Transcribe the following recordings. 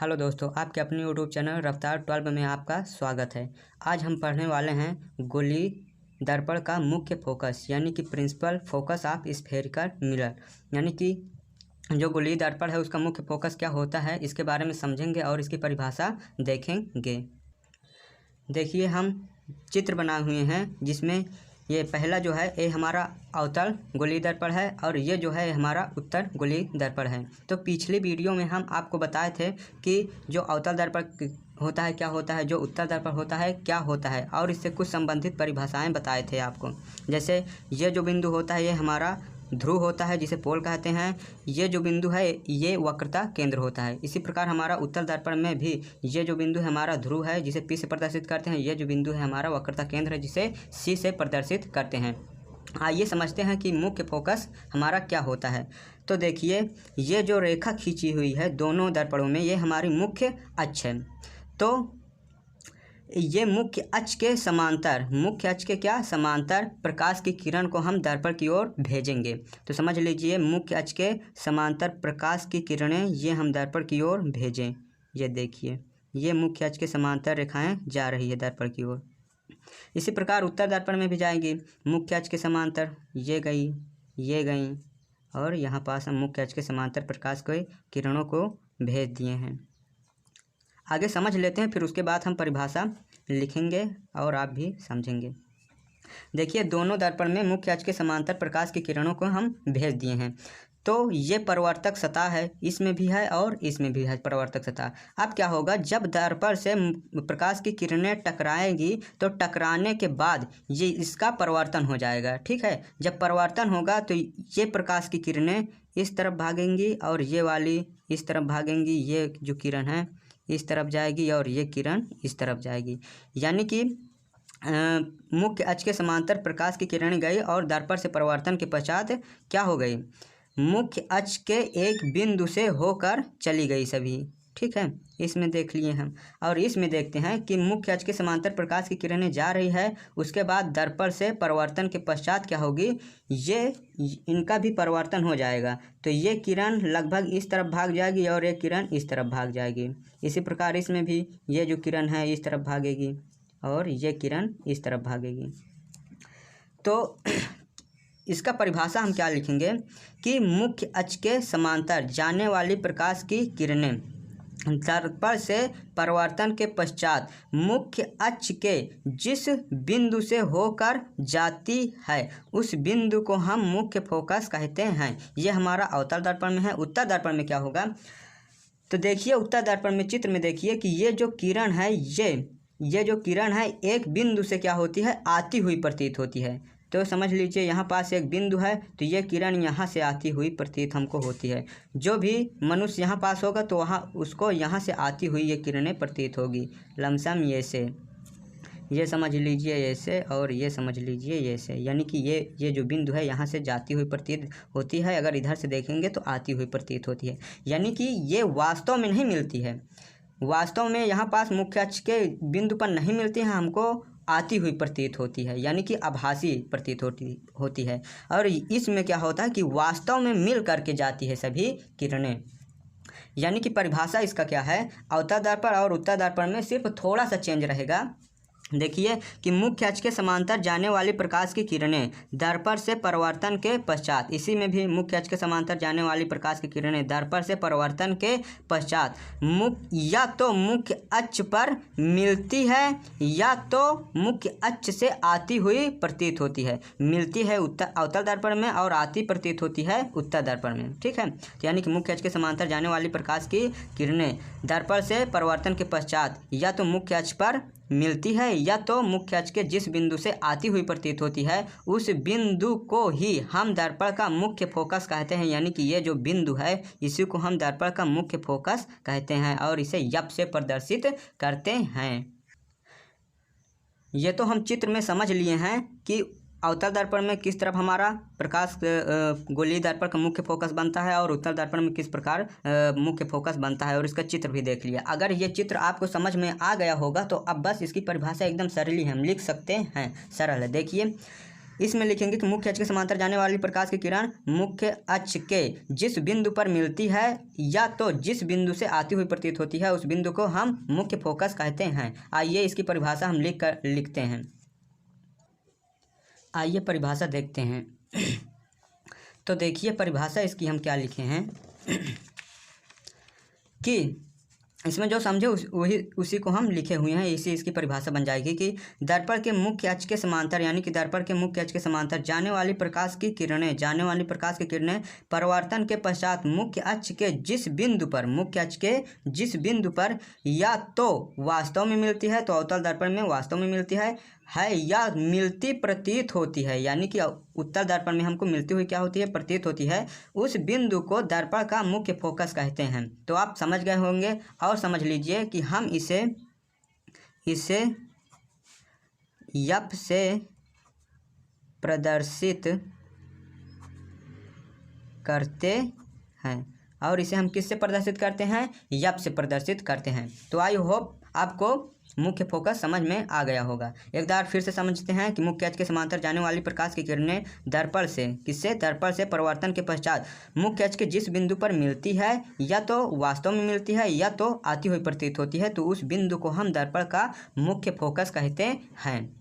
Hello दोस्तों, आपके अपने यूट्यूब चैनल रफ्तार 12 में आपका स्वागत है। आज हम पढ़ने वाले हैं गोली दर्पण का मुख्य फोकस यानी कि principal focus of spherical mirror, यानी कि जो गोली दर्पण है उसका मुख्य फोकस क्या होता है, इसके बारे में समझेंगे और इसकी परिभाषा देखेंगे। देखिए, हम चित्र बनाए हुए हैं जिसमें ये पहला जो है ये हमारा अवतल गोली दर्पण है और ये जो है हमारा उत्तर गोली दर्पण है। तो पिछले वीडियो में हम आपको बताए थे कि जो अवतल दर्पण होता है क्या होता है, जो उत्तर दर्पण होता है क्या होता है, और इससे कुछ संबंधित परिभाषाएं बताए थे आपको। जैसे ये जो बिंदु होता है ये हमारा ध्रुव होता है जिसे पोल कहते हैं। ये जो बिंदु है ये वक्रता केंद्र होता है। इसी प्रकार हमारा उत्तल दर्पण में भी ये जो बिंदु है हमारा ध्रुव है जिसे P से प्रदर्शित करते हैं। ये जो बिंदु है हमारा वक्रता केंद्र है जिसे C से प्रदर्शित करते हैं। आइए समझते हैं कि मुख्य फोकस हमारा क्या होता है। तो देखिए, ये जो रेखा खींची हुई है दोनों दर्पणों में ये हमारी मुख्य अक्ष है। तो ये मुख्य अक्ष के समांतर, मुख्य अक्ष के क्या समांतर प्रकाश की किरण को हम दर्पण की ओर भेजेंगे। तो समझ लीजिए, मुख्य अक्ष के समांतर प्रकाश की किरणें ये हम दर्पण की ओर भेजें। ये देखिए, ये मुख्य अक्ष के समांतर रेखाएं जा रही है दर्पण की ओर। इसी प्रकार उत्तर दर्पण में भी जाएंगी मुख्य अक्ष के समांतर, ये गई और यहाँ पास हम मुख्य अक्ष के समांतर प्रकाश के किरणों को भेज दिए हैं। आगे समझ लेते हैं, फिर उसके बाद हम परिभाषा लिखेंगे और आप भी समझेंगे। देखिए, दोनों दर्पण में मुख्य अक्ष के समांतर प्रकाश की किरणों को हम भेज दिए हैं। तो ये परावर्तक सतह है, इसमें भी है और इसमें भी है परावर्तक सतह। अब क्या होगा, जब दर्पण से प्रकाश की किरणें टकराएंगी तो टकराने के बाद ये इसका परावर्तन हो जाएगा। ठीक है, जब परावर्तन होगा तो ये प्रकाश की किरणें इस तरफ भागेंगी और ये वाली इस तरफ भागेंगी। ये जो किरण है इस तरफ जाएगी और ये किरण इस तरफ जाएगी। यानी कि मुख्य अक्ष के समांतर प्रकाश की किरण गई और दर्पण से परावर्तन के पश्चात क्या हो गई, मुख्य अक्ष के एक बिंदु से होकर चली गई सभी। ठीक है, इसमें देख लिए हम। और इसमें देखते हैं कि मुख्य अक्ष के समांतर प्रकाश की किरणें जा रही है, उसके बाद दर्पण से परावर्तन के पश्चात क्या होगी, ये इनका भी परावर्तन हो जाएगा। तो ये किरण लगभग इस तरफ भाग जाएगी और ये किरण इस तरफ भाग जाएगी। इसी प्रकार इसमें भी ये जो किरण है इस तरफ भागेगी और ये किरण इस तरफ भागेगी। तो इसका परिभाषा हम क्या लिखेंगे कि मुख्य अक्ष के समांतर जाने वाली प्रकाश की किरणें दर्पण से परावर्तन के पश्चात मुख्य अक्ष के जिस बिंदु से होकर जाती है उस बिंदु को हम मुख्य फोकस कहते हैं। ये हमारा अवतल दर्पण में है। उत्तर दर्पण में क्या होगा, तो देखिए उत्तर दर्पण में चित्र में देखिए कि ये जो किरण है ये जो किरण है एक बिंदु से क्या होती है, आती हुई प्रतीत होती है। तो समझ लीजिए यहाँ पास एक बिंदु है तो ये किरण यहाँ से आती हुई प्रतीत हमको होती है। जो भी मनुष्य यहाँ पास होगा तो वहाँ उसको यहाँ से आती हुई ये किरणें प्रतीत होगी। लमसम ये समझ लीजिए ऐसे और ये समझ लीजिए ऐसे, यानी कि ये जो बिंदु है यहाँ से जाती हुई प्रतीत होती है। अगर इधर से देखेंगे तो आती हुई प्रतीत होती है। यानी कि ये वास्तव में नहीं मिलती है, वास्तव में यहाँ पास मुख्य अक्ष के बिंदु पर नहीं मिलती है, हमको आती हुई प्रतीत होती है, यानी कि आभासी प्रतीत होती है। और इसमें क्या होता है कि वास्तव में मिल करके जाती है सभी किरणें। यानी कि परिभाषा इसका क्या है, अवतल दर्पण और उत्तर दर्पण में सिर्फ थोड़ा सा चेंज रहेगा। देखिए कि मुख्य अक्ष के समांतर जाने वाली प्रकाश की किरणें दर्पण से परावर्तन के पश्चात, इसी में भी मुख्य अक्ष के समांतर जाने वाली प्रकाश की किरणें दर्पण से परावर्तन के पश्चात या तो मुख्य अक्ष पर मिलती है या तो मुख्य अक्ष से आती हुई प्रतीत होती है। मिलती है अवतल दर्पण में और आती प्रतीत होती है उत्तर दर्पण में। ठीक है, तो यानी कि मुख्य अक्ष के समांतर जाने वाली प्रकाश की किरणें दर्पण से परावर्तन के पश्चात या तो मुख्य अक्ष पर मिलती है या तो मुख्य अक्ष के जिस बिंदु से आती हुई प्रतीत होती है उस बिंदु को ही हम दर्पण का मुख्य फोकस कहते हैं। यानी कि ये जो बिंदु है इसी को हम दर्पण का मुख्य फोकस कहते हैं और इसे यप से प्रदर्शित करते हैं। ये तो हम चित्र में समझ लिए हैं कि अवतल दर्पण में किस तरफ हमारा प्रकाश गोलीय दर्पण का मुख्य फोकस बनता है और उत्तर दर्पण में किस प्रकार मुख्य फोकस बनता है, और इसका चित्र भी देख लिया। अगर ये चित्र आपको समझ में आ गया होगा तो अब बस इसकी परिभाषा एकदम सरल ही हम लिख सकते हैं, सरल है। देखिए इसमें लिखेंगे कि मुख्य अक्ष के समांतर जाने वाली प्रकाश की किरण मुख्य अक्ष के जिस बिंदु पर मिलती है या तो जिस बिंदु से आती हुई प्रतीत होती है उस बिंदु को हम मुख्य फोकस कहते हैं। आइए इसकी परिभाषा हम लिखते हैं। आइए परिभाषा देखते हैं। तो देखिए परिभाषा इसकी हम क्या लिखे हैं कि इसमें जो समझे उसी को हम लिखे हुए हैं। इसकी परिभाषा बन जाएगी कि दर्पण के मुख्य अक्ष के समांतर यानी कि दर्पण के मुख्य अक्ष के समांतर जाने वाली प्रकाश की किरणें परावर्तन के पश्चात मुख्य अक्ष के जिस बिंदु पर या तो वास्तव में मिलती है, तो अवतल दर्पण में वास्तव में मिलती है या मिलती प्रतीत होती है, यानी कि उत्तल दर्पण में हमको मिलती हुई क्या होती है, प्रतीत होती है, उस बिंदु को दर्पण का मुख्य फोकस कहते हैं। तो आप समझ गए होंगे और समझ लीजिए कि हम इसे एफ से प्रदर्शित करते हैं और इसे हम किससे प्रदर्शित करते हैं, एफ से प्रदर्शित करते हैं। तो आई होप आपको मुख्य फोकस समझ में आ गया होगा। एक बार फिर से समझते हैं कि मुख्य अक्ष के समांतर जाने वाली प्रकाश की किरणें दर्पण से परावर्तन के पश्चात मुख्य अक्ष के जिस बिंदु पर मिलती है या तो वास्तव में मिलती है या तो आती हुई प्रतीत होती है, तो उस बिंदु को हम दर्पण का मुख्य फोकस कहते हैं।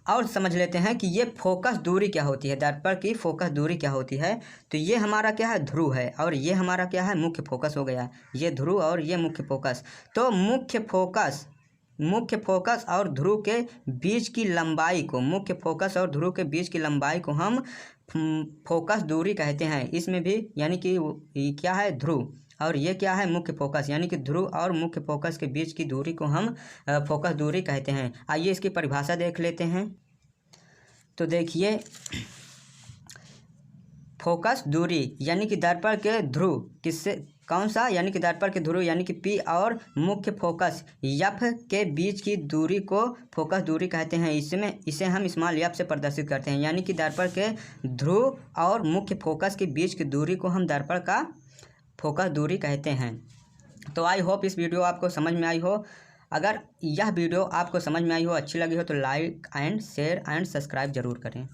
और समझ लेते हैं कि ये फोकस दूरी क्या होती है, दर्पण की फोकस दूरी क्या होती है। तो ये हमारा क्या है, ध्रुव है, और ये हमारा क्या है, मुख्य फोकस हो गया। ये ध्रुव और ये मुख्य फोकस। तो मुख्य फोकस और ध्रुव के बीच की लंबाई को हम फोकस दूरी कहते हैं। इसमें भी यानी कि क्या है, ध्रुव, और ये क्या है, मुख्य फोकस, यानी कि ध्रुव और मुख्य फोकस के बीच की दूरी को हम फोकस दूरी कहते हैं। आइए इसकी परिभाषा देख लेते हैं। तो देखिए फोकस दूरी यानी कि दर्पण के ध्रुव कौन सा, यानी कि दर्पण के ध्रुव यानी कि P और मुख्य फोकस F के बीच की दूरी को फोकस दूरी कहते हैं। इसे हम स्मॉल f से प्रदर्शित करते हैं, यानी कि दर्पण के ध्रुव और मुख्य फोकस के बीच की दूरी को हम दर्पण का फोकस दूरी कहते हैं। तो आई होप इस वीडियो आपको समझ में आई हो। अगर यह वीडियो आपको समझ में आई हो, अच्छी लगी हो, तो like and share and subscribe जरूर करें।